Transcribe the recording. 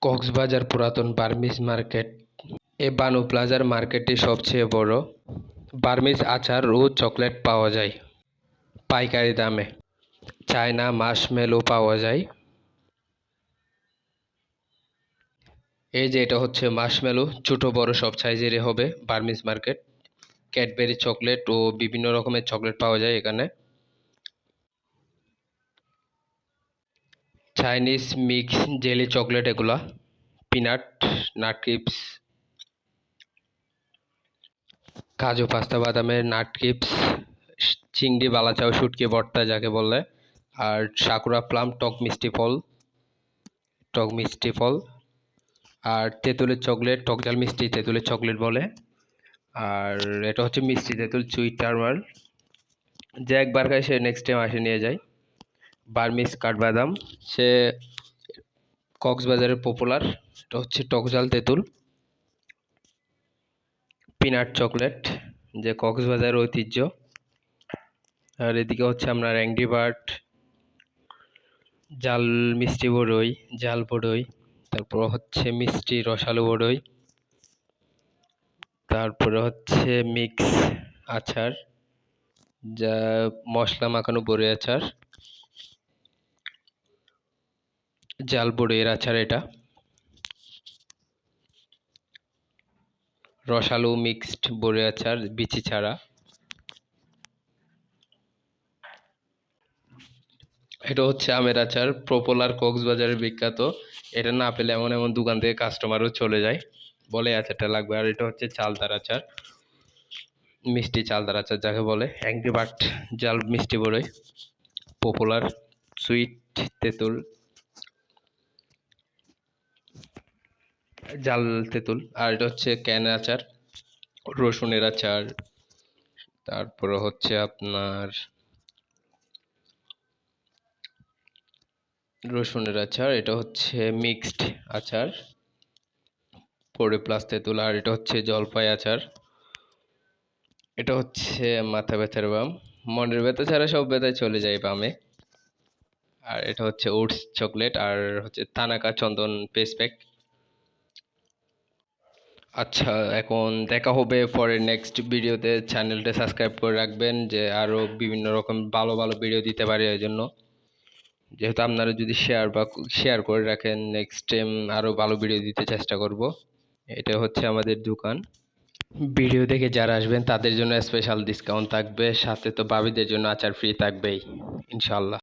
কক্সবাজার পুরাতন Burmese market. এই বানু প্লাজার মার্কেটটি সবচেয়ে বড়। বার্মিজ আচার ও চকলেট পাওয়া যায় পাইকারি দামে। চায়না মার্শমেলো পাওয়া যায়। এই যে এটা হচ্ছে মার্শমেলো, ছোট বড় সব সাইজেরই হবে। বার্মিজ মার্কেট, ক্যাডবেরি চকলেট ও বিভিন্ন রকমের চকলেট পাওয়া যায় এখানে। চাইনিজ মিক্স জেলি চকলেট এগুলা, পিনাট, নাট ক্রিপস, কাজু পাস্তা বাদামের নাট ক্রিপস, চিংড়ি বালাচাও শুটকি ভর্তা যাকে বলে, আর সাকুরা প্লাম টক মিষ্টি ফল, আর তেঁতুলের চকলেট, টক ঝাল মিষ্টি তেঁতুলের চকলেট বলে। আর এটা হচ্ছে মিষ্টি তেঁতুল সুইট টার্মার, যে একবার খায় সে নেক্সট টাইম আসে নিয়ে যায়। বার্মিজ কাঠবাদাম, সে কক্সবাজারের পপুলার। এটা হচ্ছে টক ঝাল তেঁতুল। পিনাট চকলেট, যে কক্সবাজারের ঐতিহ্য। আর এদিকে হচ্ছে আপনার অ্যাংরি বার্ড, জাল মিষ্টি বড়ই, জাল বড়ই, তারপর হচ্ছে মিষ্টি রসালো বড়ই, তারপরে হচ্ছে মিক্স আচার, যা মশলা মাখানো বড়ই আচার, জাল বড়ইয়ের আচার, এটা রসালো মিক্সড বড়ই আচার বিচি ছাড়া। এটা হচ্ছে আমের আচার, পপুলার কক্সবাজারের বিখ্যাত। এটা না পেলে এমন এমন দোকান থেকে কাস্টমারও চলে যায়, বলে আচারটা লাগবে। আর এটা হচ্ছে চালতার আচার, মিষ্টি চালতার আচার যাকে বলে। অ্যাংরি বার্ড জাল মিষ্টি বড়ই, পপুলার সুইট তেঁতুল, জাল তেঁতুল। আর এটা হচ্ছে ক্যানের আচার, রসুনের আচার, তারপরে হচ্ছে আপনার রসুনের আচার। এটা হচ্ছে মিক্সড আচার, পরে প্লাস তেঁতুল। আর এটা হচ্ছে জলপাই আচার। এটা হচ্ছে মাথা ব্যথার বাম, মনের ব্যথা ছাড়া সব ব্যথায় চলে যায় বামে। আর এটা হচ্ছে ওটস চকলেট, আর হচ্ছে তানাকা চন্দন পেস্ট প্যাক। আচ্ছা, এখন দেখা হবে পরের নেক্সট ভিডিওতে। চ্যানেলটা সাবস্ক্রাইব করে রাখবেন, যে আরও বিভিন্ন রকম ভালো ভালো ভিডিও দিতে পারি। এই জন্য যেহেতু আপনারা যদি শেয়ার করে রাখেন, নেক্সট টাইম আরও ভালো ভিডিও দিতে চেষ্টা করব। এটা হচ্ছে আমাদের দোকান। ভিডিও দেখে যারা আসবেন তাদের জন্য স্পেশাল ডিসকাউন্ট থাকবে, সাথে তো ভাবিদের জন্য আচার ফ্রি থাকবেই ইনশাল্লাহ।